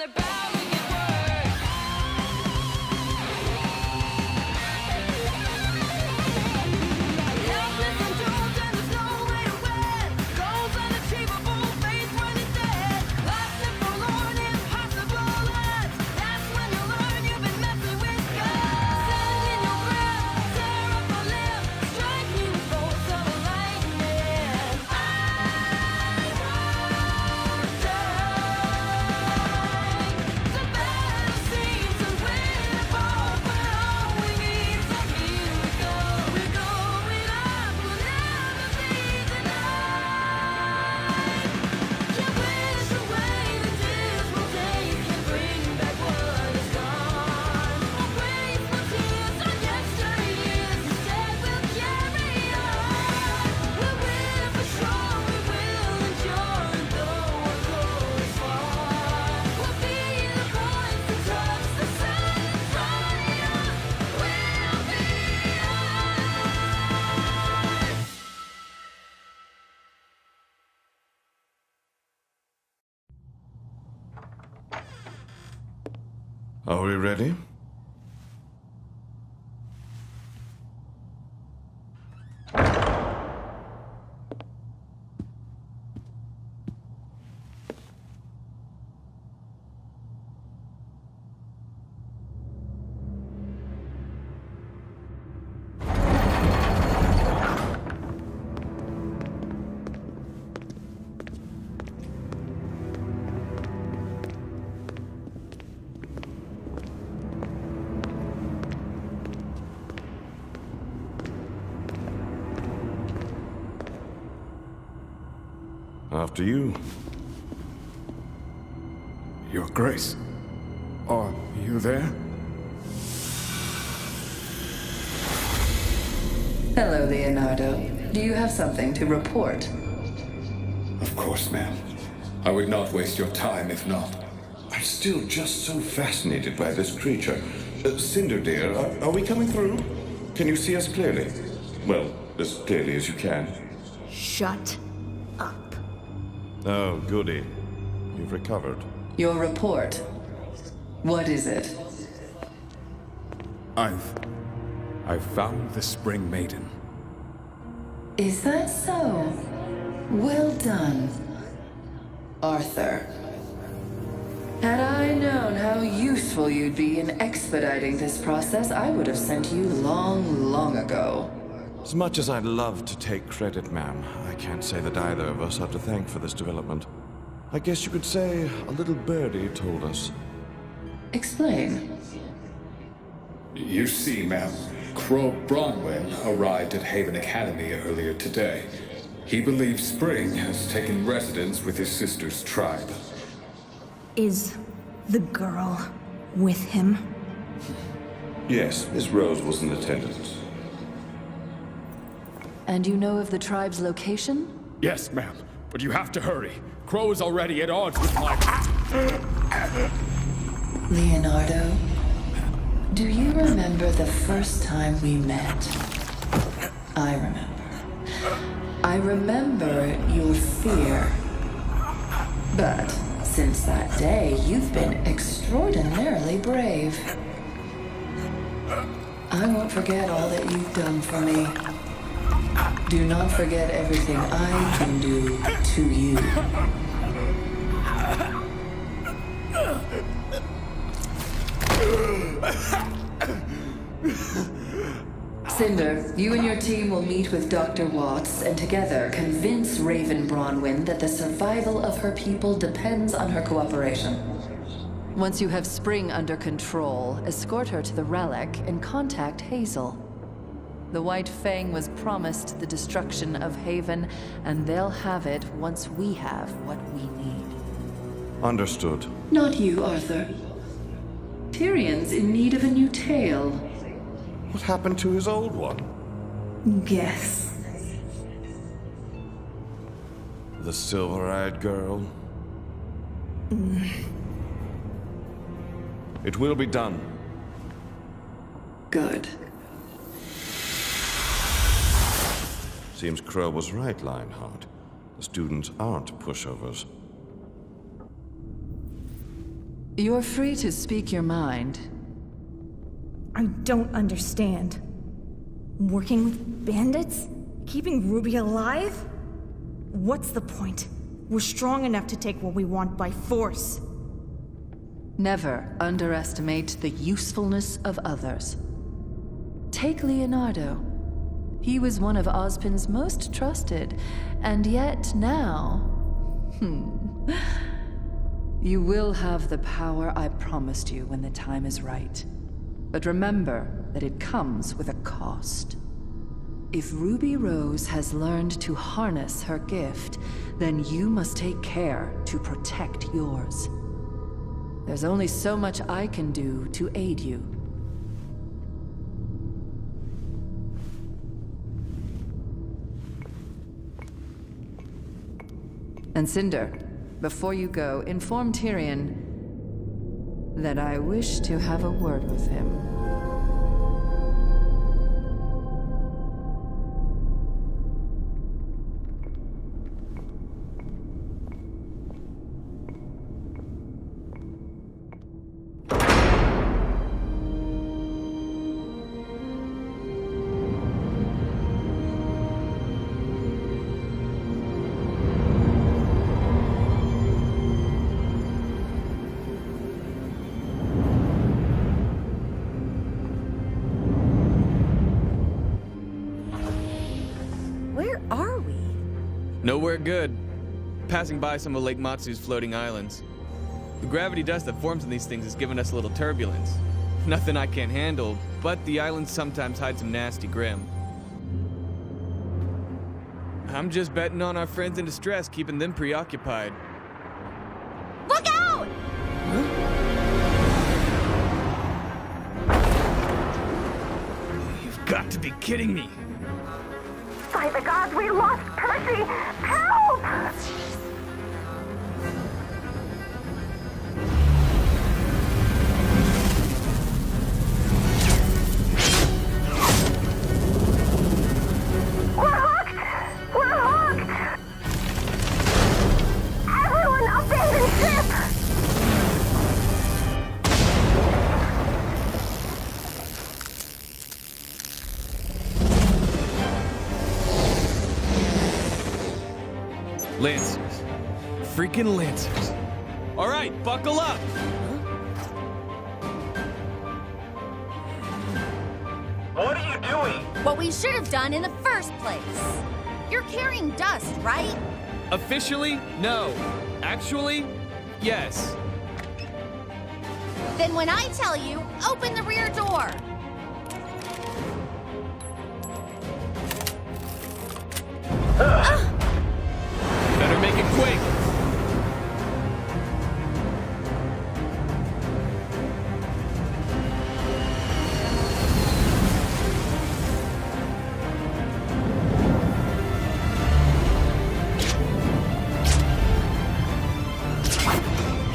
they're bound to get worse. Helpless and doomed and there's no way to win. Goals unachievable, faith running dead. Life's a forlorn, impossible odds. That's when you learn you've been messing with God. Sand in your breath, tear up a limb, strike you with bolts of lightning. I won't die. The battle seems unwinnable, but all we need's a miracle. We're going up, we'll never be denied. Can't wish away the dismal days, can't bring back what is gone. Won't waste my tears on yesteryears, instead we'll carry on. We'll win for sure, we will endure, and though our goals far, we'll be the voice that touch the silent triumph. We'll be Are we ready? After you. Your Grace. Are you there? Hello, Leonardo. Do you have something to report? Of course, ma'am. I would not waste your time if not. I'm still just so fascinated by this creature. Cinder, dear, are we coming through? Can you see us clearly? Well, as clearly as you can. Shut up. Oh, goody. You've recovered. Your report. What is it? I've found the Spring Maiden. Is that so? Well done, Arthur. Had I known how useful you'd be in expediting this process, I would have sent you long ago. As much as I'd love to take credit, ma'am, I can't say that either of us are to thank for this development. I guess you could say a little birdie told us. Explain. You see, ma'am, Crow Bronwyn arrived at Haven Academy earlier today. He believes Spring has taken residence with his sister's tribe. Is the girl with him? Yes, Miss Rose was in attendance. And you know of the tribe's location? Yes, ma'am, but you have to hurry. Crow is already at odds with my... Leonardo, do you remember the first time we met? I remember. I remember your fear. But since that day, you've been extraordinarily brave. I won't forget all that you've done for me. Do not forget everything I can do to you. Cinder, you and your team will meet with Dr. Watts and together convince Raven Bronwyn that the survival of her people depends on her cooperation. Once you have Spring under control, escort her to the relic and contact Hazel. The White Fang was promised the destruction of Haven, and they'll have it once we have what we need. Understood. Not you, Arthur. Tyrion's in need of a new tale. What happened to his old one? Yes. The silver-eyed girl? It will be done. Good. Seems Crow was right, Lionheart. The students aren't pushovers. You're free to speak your mind. I don't understand. Working with bandits? Keeping Ruby alive? What's the point? We're strong enough to take what we want by force. Never underestimate the usefulness of others. Take Leonardo. He was one of Ozpin's most trusted, and yet now... You will have the power I promised you when the time is right. But remember that it comes with a cost. If Ruby Rose has learned to harness her gift, then you must take care to protect yours. There's only so much I can do to aid you. And Cinder, before you go, inform Tyrion that I wish to have a word with him. Nowhere good. Passing by some of Lake Matsu's floating islands. The gravity dust that forms in these things has given us a little turbulence. Nothing I can't handle, but the islands sometimes hide some nasty grim. I'm just betting on our friends in distress, keeping them preoccupied. Look out! You've got to be kidding me! By the gods, we lost Percy! Help! We're hooked! We're hooked! Everyone abandon ship! Lancers. Freaking Lancers. All right, buckle up! What are you doing? What we should have done in the first place. You're carrying dust, right? Officially, no. Actually, yes. Then when I tell you, open the rear door. Better make it quick!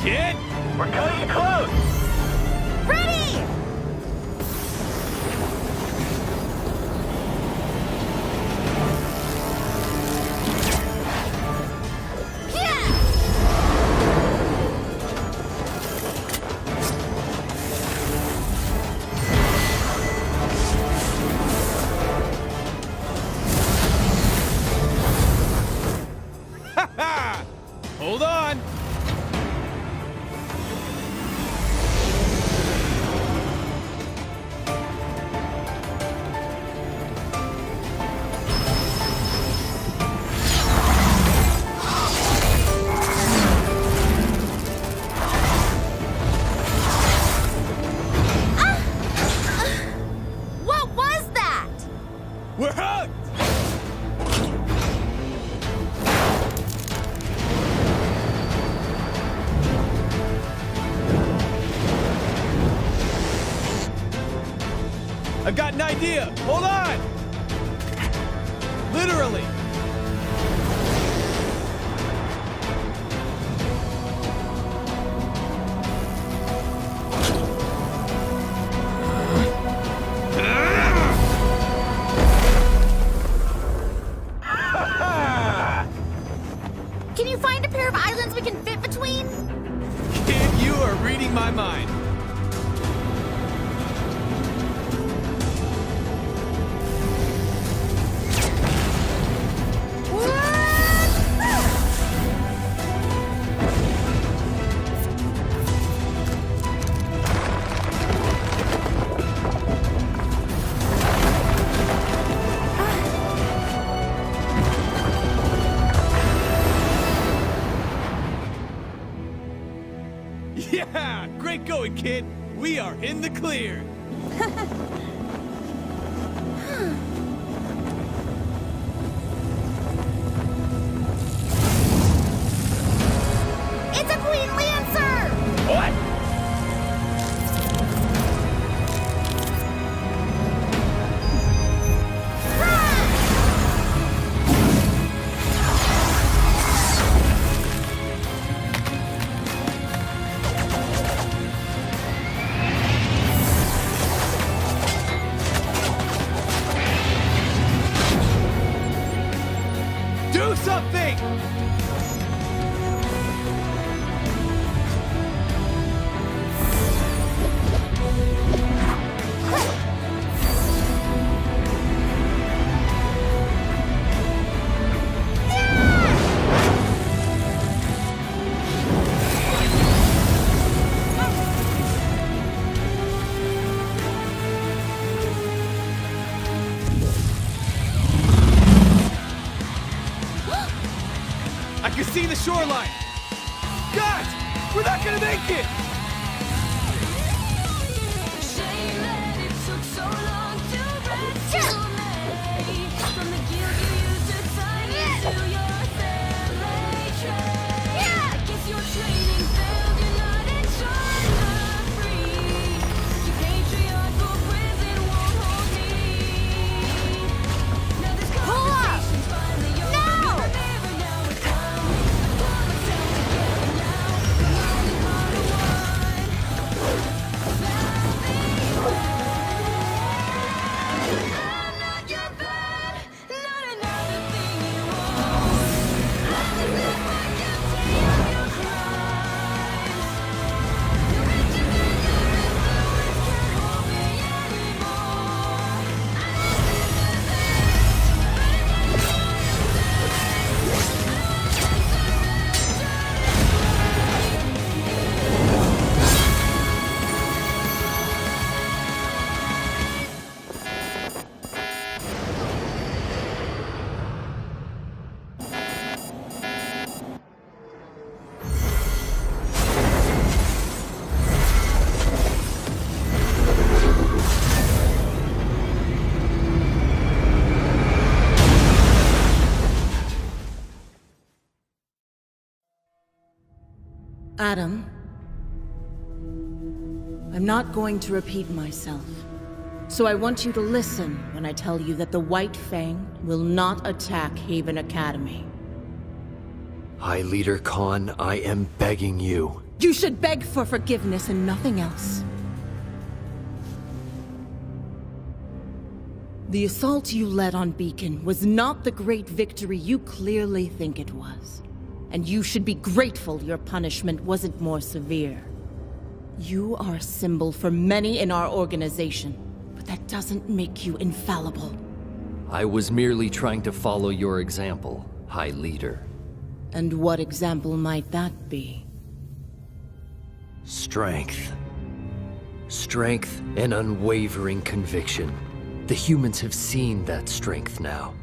Kid! We're cutting it close! Ready! Hold on! What was that? We're hooked! I got an idea! Hold on! Literally! Can you find a pair of islands we can fit between? Kid, you are reading my mind. Yeah! Great going, kid! We are in the clear! It's a Queen Lancer! What? Do something! I can see the shoreline! Guys! We're not gonna make it! Shame that it took so long to rescue me from the guilt you used to tie me to your family tree. I guess your training failed, you're not in charge of free. Your patriarchal prison won't hold me. Now this conversation's finally over. Remember now it's time. I pull myself together now. I'm only part of one. I'm not your bad, not another thing you want. I just never guilty of your crimes. Your riches and your influence can't hold me anymore. Adam, I'm not going to repeat myself, so I want you to listen when I tell you that the White Fang will not attack Haven Academy. High Leader Khan, I am begging you. You should beg for forgiveness and nothing else. The assault you led on Beacon was not the great victory you clearly think it was. And you should be grateful your punishment wasn't more severe. You are a symbol for many in our organization, but that doesn't make you infallible. I was merely trying to follow your example, High Leader. And what example might that be? Strength. Strength and unwavering conviction. The humans have seen that strength now.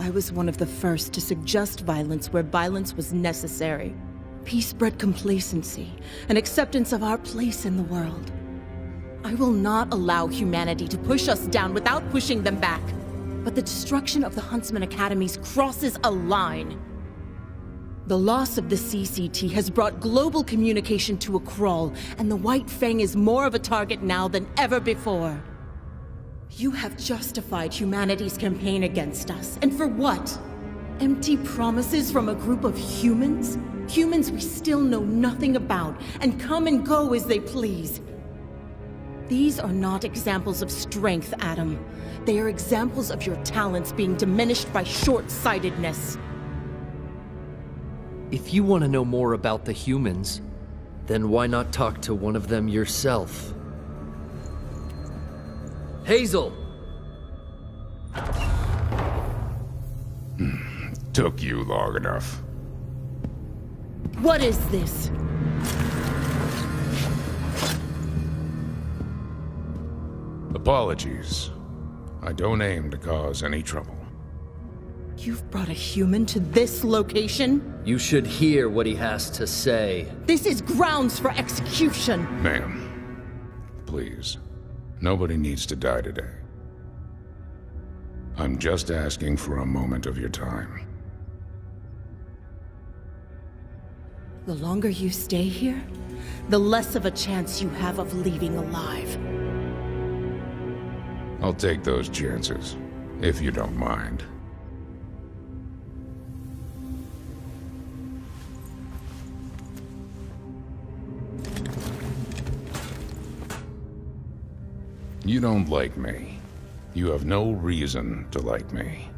I was one of the first to suggest violence where violence was necessary. Peace bred complacency and acceptance of our place in the world. I will not allow humanity to push us down without pushing them back. But the destruction of the Huntsman Academies crosses a line. The loss of the CCT has brought global communication to a crawl, and the White Fang is more of a target now than ever before. You have justified humanity's campaign against us, and for what? Empty promises from a group of humans? Humans we still know nothing about, and come and go as they please. These are not examples of strength, Adam. They are examples of your talents being diminished by short-sightedness. If you want to know more about the humans, Then why not talk to one of them yourself? Hazel! Took you long enough. What is this? Apologies. I don't aim to cause any trouble. You've brought a human to this location? You should hear what he has to say. This is grounds for execution! Ma'am, please. Nobody needs to die today. I'm just asking for a moment of your time. The longer you stay here, the less of a chance you have of leaving alive. I'll take those chances, if you don't mind. You don't like me. You have no reason to like me.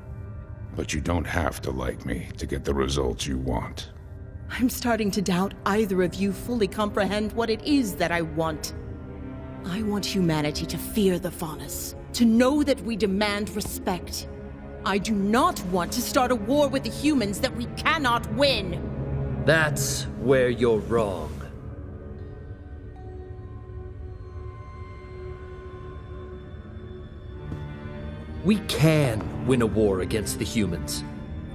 But you don't have to like me to get the results you want. I'm starting to doubt either of you fully comprehend what it is that I want. I want humanity to fear the Faunus, to know that we demand respect. I do not want to start a war with the humans that we cannot win. That's where you're wrong. We can win a war against the humans.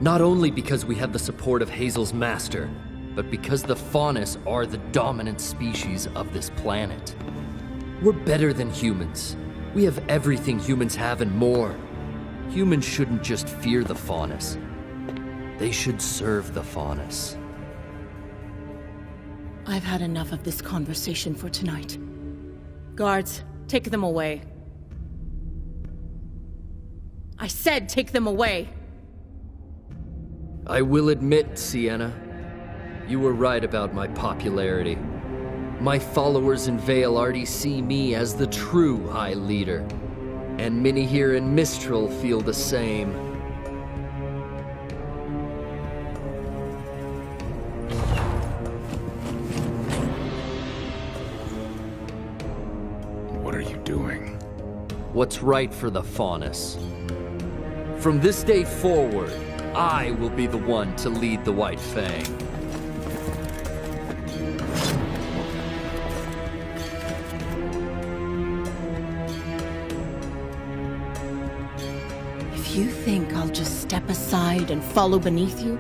Not only because we have the support of Hazel's master, but because the Faunus are the dominant species of this planet. We're better than humans. We have everything humans have and more. Humans shouldn't just fear the Faunus. They should serve the Faunus. I've had enough of this conversation for tonight. Guards, take them away. I said take them away! I will admit, Sienna, you were right about my popularity. My followers in Vale already see me as the true High Leader, and many here in Mistral feel the same. What are you doing? What's right for the Faunus. From this day forward, I will be the one to lead the White Fang. If you think I'll just step aside and follow beneath you,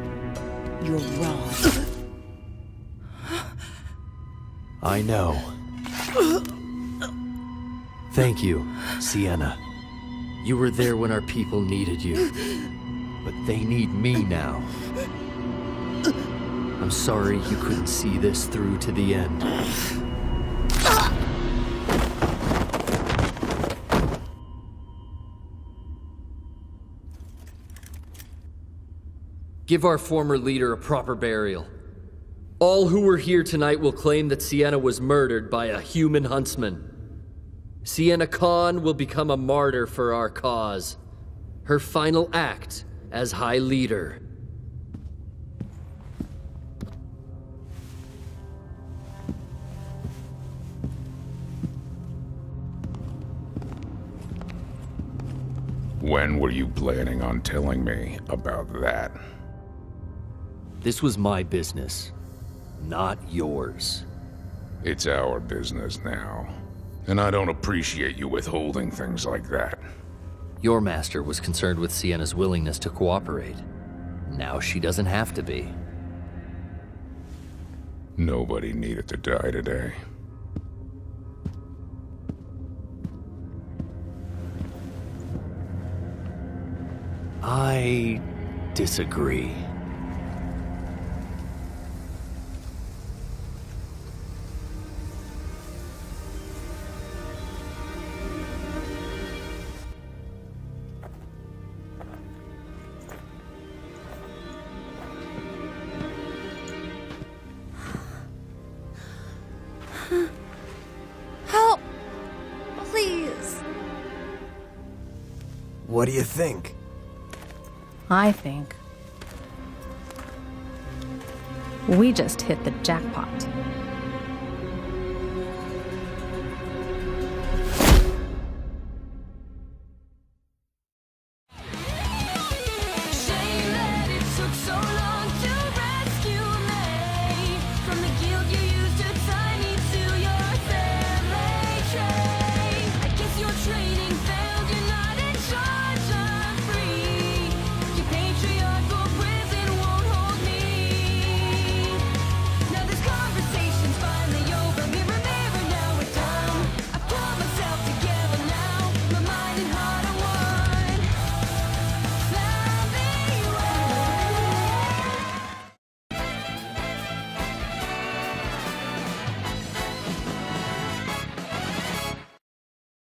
you're wrong. I know. Thank you, Sienna. You were there when our people needed you. But they need me now. I'm sorry you couldn't see this through to the end. Give our former leader a proper burial. All who were here tonight will claim that Sienna was murdered by a human huntsman. Sienna Khan will become a martyr for our cause. Her final act as High Leader. When were you planning on telling me about that? This was my business, not yours. It's our business now. And I don't appreciate you withholding things like that. Your master was concerned with Sienna's willingness to cooperate. Now she doesn't have to be. Nobody needed to die today. I disagree. Help! Please! What do you think? I think we just hit the jackpot.